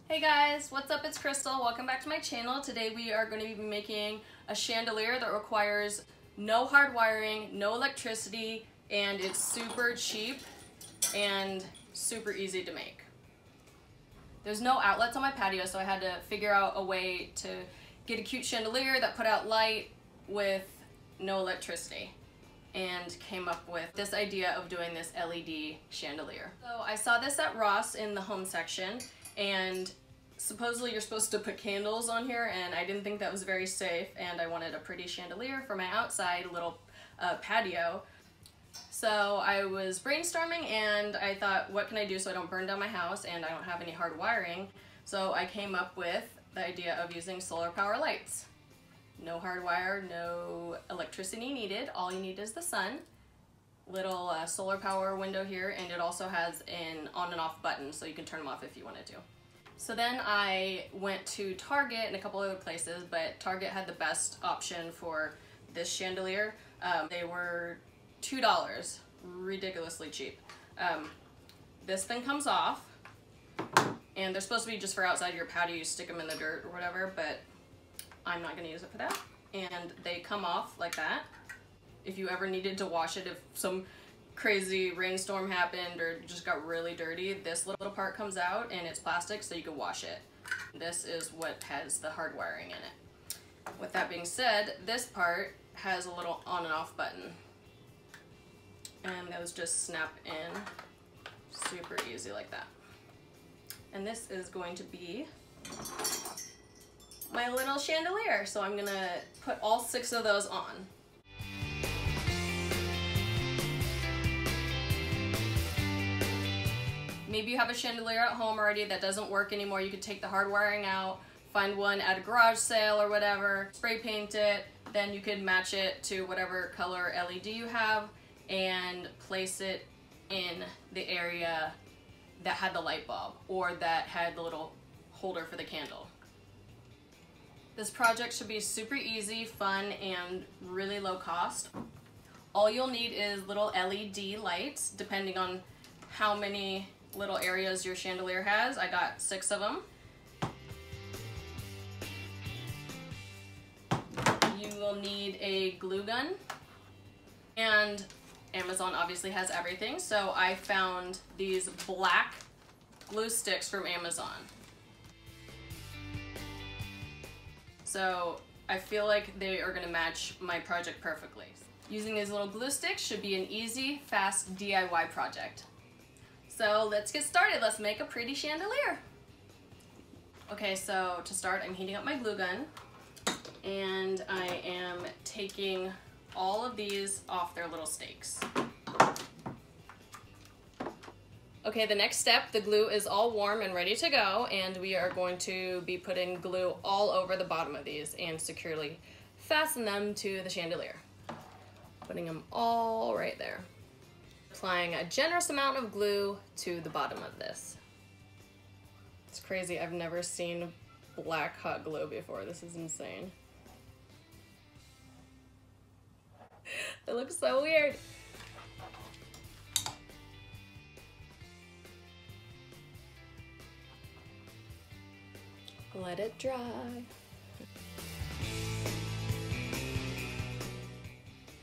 Hey guys, what's up? It's Crystal. Welcome back to my channel. Today we are going to be making a chandelier that requires no hard wiring, no electricity, and it's super cheap and super easy to make. There's no outlets on my patio, so I had to figure out a way to get a cute chandelier that put out light with no electricity, and came up with this idea of doing this LED chandelier. So I saw this at Ross in the home section, and supposedly you're supposed to put candles on here, and I didn't think that was very safe, and I wanted a pretty chandelier for my outside little patio. So I was brainstorming and I thought, what can I do so I don't burn down my house and I don't have any hard wiring? So I came up with the idea of using solar power lights. No hard wire, no electricity needed. All you need is the sun. Little solar power window here, and it also has an on and off button so you can turn them off if you wanted to. So then I went to Target and a couple other places, but Target had the best option for this chandelier. They were $2, ridiculously cheap. This thing comes off, and they're supposed to be just for outside your patio. You stick them in the dirt or whatever, but I'm not going to use it for that. And they come off like that. If you ever needed to wash it, if some crazy rainstorm happened or just got really dirty, this little part comes out and it's plastic so you can wash it. This is what has the hard wiring in it. With that being said, this part has a little on and off button, and those just snap in super easy like that. And this is going to be my little chandelier. So I'm gonna put all 6 of those on. Maybe you have a chandelier at home already that doesn't work anymore. You could take the hard wiring out, find one at a garage sale or whatever, spray paint it, then you could match it to whatever color LED you have and place it in the area that had the light bulb or that had the little holder for the candle. This project should be super easy, fun, and really low cost. All you'll need is little LED lights, depending on how many little areas your chandelier has. I got 6 of them. You will need a glue gun, and Amazon obviously has everything, so I found these black glue sticks from Amazon. So I feel like they are going to match my project perfectly. Using these little glue sticks should be an easy, fast DIY project. So let's get started. Let's make a pretty chandelier. Okay, so to start, I'm heating up my glue gun, and I am taking all of these off their little stakes. Okay, the next step, the glue is all warm and ready to go, and we are going to be putting glue all over the bottom of these and securely fasten them to the chandelier. Putting them all right there. Applying a generous amount of glue to the bottom of this. It's crazy, I've never seen black hot glue before. This is insane. It looks so weird. Let it dry.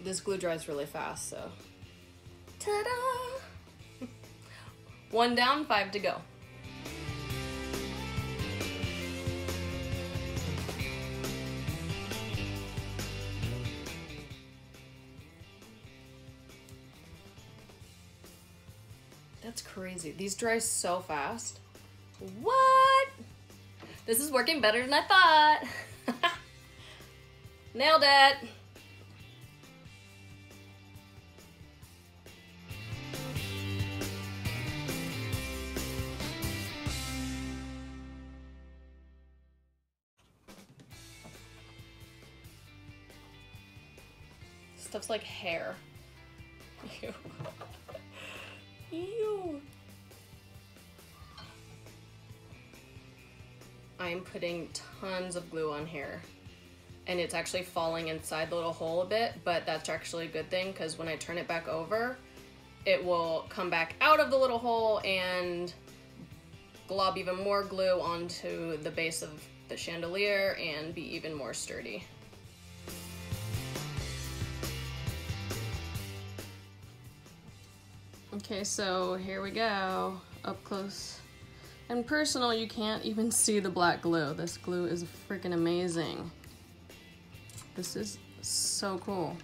This glue dries really fast, so. Ta-da! 1 down, 5 to go. That's crazy. These dry so fast. What? This is working better than I thought. Nailed it. Stuff's like hair. Ew. Ew. I'm putting tons of glue on here, and it's actually falling inside the little hole a bit, but that's actually a good thing because when I turn it back over, it will come back out of the little hole and glob even more glue onto the base of the chandelier and be even more sturdy. Okay, so here we go, up close and personal. You can't even see the black glue. This glue is freaking amazing. This is so cool.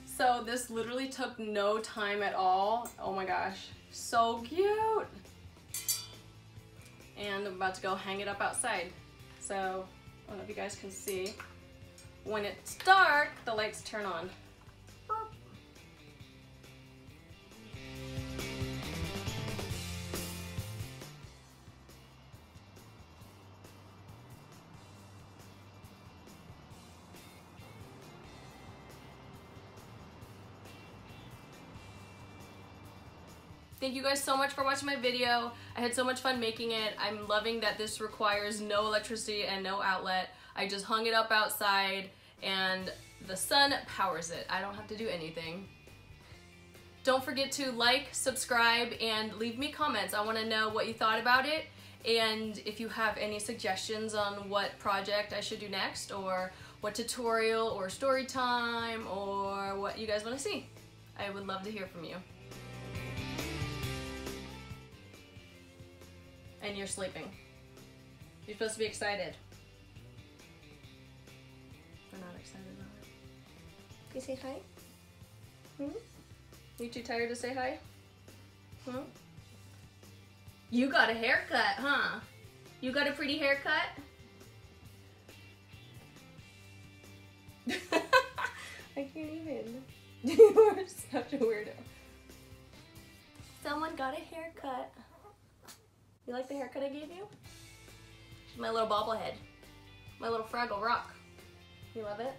So this literally took no time at all. Oh my gosh, so cute. And I'm about to go hang it up outside. So, I don't know if you guys can see. When it's dark, the lights turn on. Thank you guys so much for watching my video. I had so much fun making it. I'm loving that this requires no electricity and no outlet. I just hung it up outside and the sun powers it. I don't have to do anything. Don't forget to like, subscribe, and leave me comments. I want to know what you thought about it, and if you have any suggestions on what project I should do next, or what tutorial or story time, or what you guys want to see. I would love to hear from you. And you're sleeping. You're supposed to be excited. We're not excited about it. Can you say hi? You too tired to say hi? You got a haircut, huh? You got a pretty haircut? I can't even. You are such a weirdo. Someone got a haircut. You like the haircut I gave you? My little bobblehead. My little Fraggle Rock. You love it?